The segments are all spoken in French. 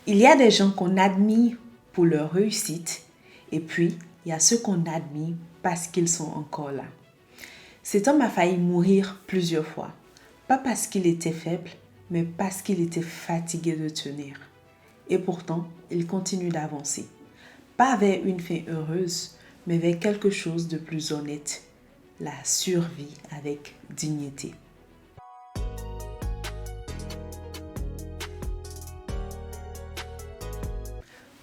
Il y a des gens qu'on admire pour leur réussite et puis il y a ceux qu'on admire parce qu'ils sont encore là. Cet homme a failli mourir plusieurs fois, pas parce qu'il était faible, mais parce qu'il était fatigué de tenir. Et pourtant, il continue d'avancer. Pas vers une fin heureuse, mais vers quelque chose de plus honnête, la survie avec dignité.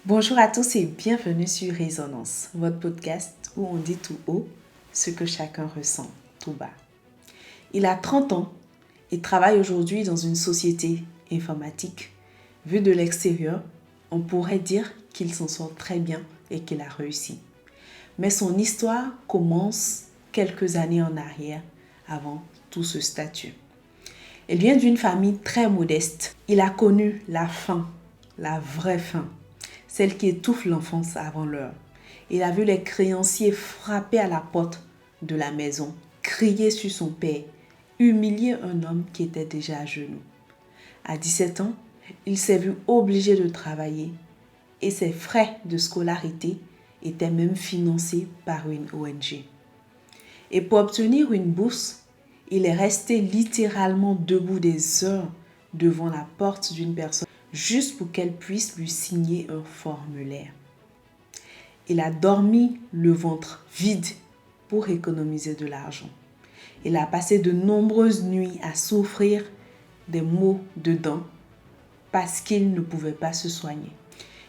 Bonjour à tous et bienvenue sur Résonance, votre podcast où on dit tout haut ce que chacun ressent tout bas. Il a 30 ans et travaille aujourd'hui dans une société informatique. Vu de l'extérieur, on pourrait dire qu'il s'en sort très bien et qu'il a réussi. Mais son histoire commence quelques années en arrière, avant tout ce statut. Il vient d'une famille très modeste. Il a connu la faim, la vraie faim, celle qui étouffe l'enfance avant l'heure. Il a vu les créanciers frapper à la porte de la maison, crier sur son père, humilier un homme qui était déjà à genoux. À 17 ans, il s'est vu obligé de travailler et ses frais de scolarité étaient même financés par une ONG. Et pour obtenir une bourse, il est resté littéralement debout des heures devant la porte d'une personne juste pour qu'elle puisse lui signer un formulaire. Il a dormi le ventre vide pour économiser de l'argent. Il a passé de nombreuses nuits à souffrir des maux de dents parce qu'il ne pouvait pas se soigner.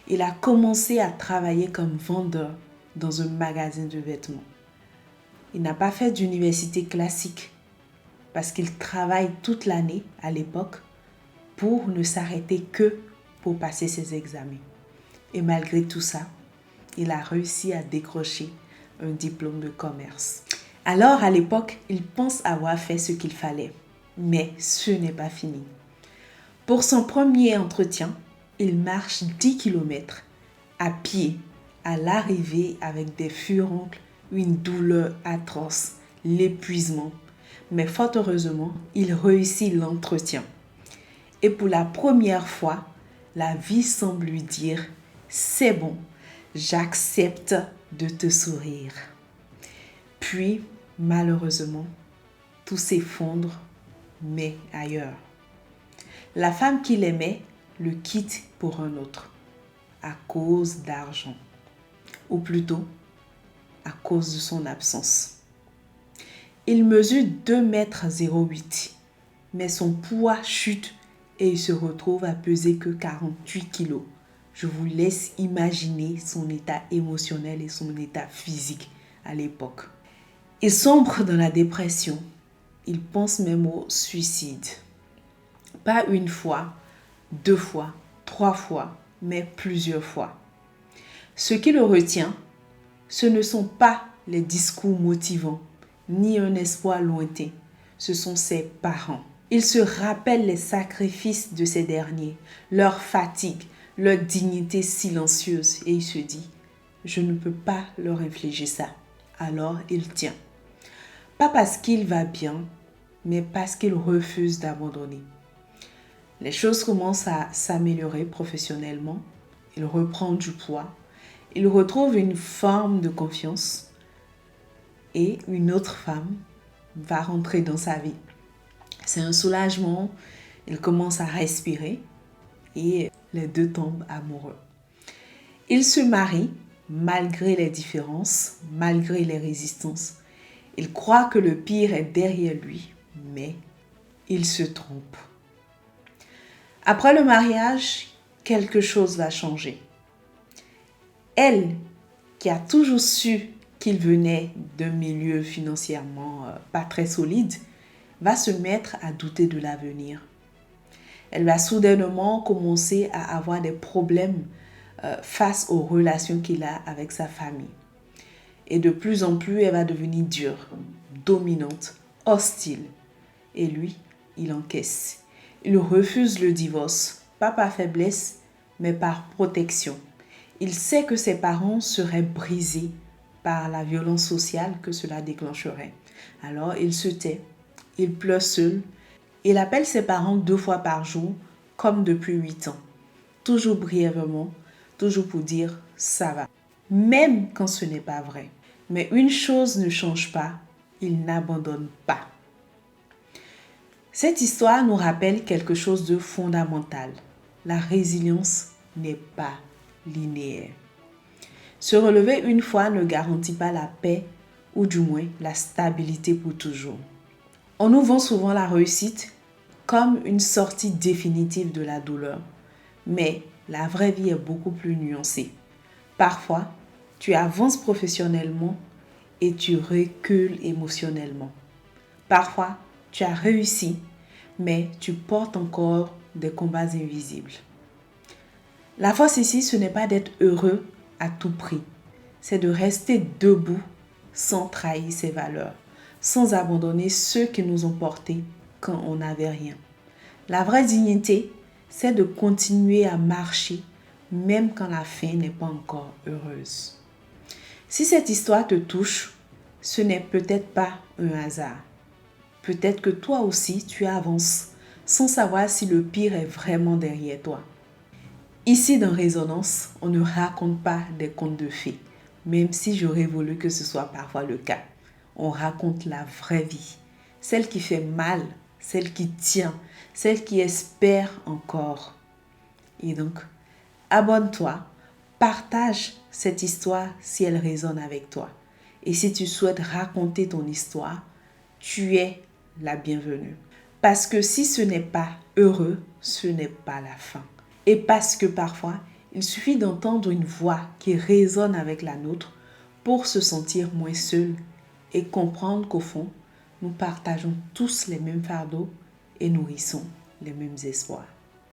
Il a commencé à travailler comme vendeur dans un magasin de vêtements. Il n'a pas fait d'université classique parce qu'il travaille toute l'année à l'époque pour ne s'arrêter que pour passer ses examens. Et malgré tout ça, il a réussi à décrocher un diplôme de commerce. Alors, à l'époque, il pense avoir fait ce qu'il fallait, mais ce n'est pas fini. Pour son premier entretien, il marche 10 km à pied à l'arrivée avec des furoncles, une douleur atroce, l'épuisement. Mais fort heureusement, il réussit l'entretien. Et pour la première fois, la vie semble lui dire « C'est bon, j'accepte de te sourire ». Puis, malheureusement, tout s'effondre, mais ailleurs. La femme qu'il aimait le quitte pour un autre, à cause d'argent, ou plutôt à cause de son absence. Il mesure 2,08 m, mais son poids chute et il se retrouve à peser que 48 kilos. Je vous laisse imaginer son état émotionnel et son état physique à l'époque. Il sombre dans la dépression. Il pense même au suicide. Pas une fois, 2 fois, 3 fois, mais plusieurs fois. Ce qui le retient, ce ne sont pas les discours motivants, ni un espoir lointain. Ce sont ses parents. Il se rappelle les sacrifices de ces derniers, leur fatigue, leur dignité silencieuse et il se dit « Je ne peux pas leur infliger ça ». Alors il tient. Pas parce qu'il va bien, mais parce qu'il refuse d'abandonner. Les choses commencent à s'améliorer professionnellement. Il reprend du poids. Il retrouve une forme de confiance et une autre femme va rentrer dans sa vie. C'est un soulagement. Il commence à respirer et les deux tombent amoureux. Ils se marient malgré les différences, malgré les résistances. Il croit que le pire est derrière lui, mais il se trompe. Après le mariage, quelque chose va changer. Elle, qui a toujours su qu'il venait d'un milieu financièrement pas très solide, va se mettre à douter de l'avenir. Elle va soudainement commencer à avoir des problèmes face aux relations qu'il a avec sa famille. Et de plus en plus, elle va devenir dure, dominante, hostile. Et lui, il encaisse. Il refuse le divorce, pas par faiblesse, mais par protection. Il sait que ses parents seraient brisés par la violence sociale que cela déclencherait. Alors, il se tait, il pleure seul. Il appelle ses parents 2 fois par jour, comme depuis 8 ans. toujours brièvement, toujours pour dire ça va, même quand ce n'est pas vrai. Mais une chose ne change pas, il n'abandonne pas. Cette histoire nous rappelle quelque chose de fondamental. La résilience n'est pas linéaire. Se relever une fois ne garantit pas la paix ou du moins la stabilité pour toujours. On nous vend souvent la réussite comme une sortie définitive de la douleur, mais la vraie vie est beaucoup plus nuancée. Parfois, tu avances professionnellement et tu recules émotionnellement. Parfois, tu as réussi, mais tu portes encore des combats invisibles. La force ici, ce n'est pas d'être heureux à tout prix. C'est de rester debout sans trahir ses valeurs, sans abandonner ceux qui nous ont portés quand on n'avait rien. La vraie dignité, c'est de continuer à marcher même quand la fin n'est pas encore heureuse. Si cette histoire te touche, ce n'est peut-être pas un hasard. Peut-être que toi aussi, tu avances sans savoir si le pire est vraiment derrière toi. Ici, dans Résonance, on ne raconte pas des contes de fées, même si j'aurais voulu que ce soit parfois le cas. On raconte la vraie vie, celle qui fait mal, celle qui tient, celle qui espère encore. Et donc, abonne-toi, partage cette histoire si elle résonne avec toi. Et si tu souhaites raconter ton histoire, tu es la bienvenue. Parce que si ce n'est pas heureux, ce n'est pas la fin. Et parce que parfois, il suffit d'entendre une voix qui résonne avec la nôtre pour se sentir moins seul et comprendre qu'au fond, nous partageons tous les mêmes fardeaux et nourrissons les mêmes espoirs.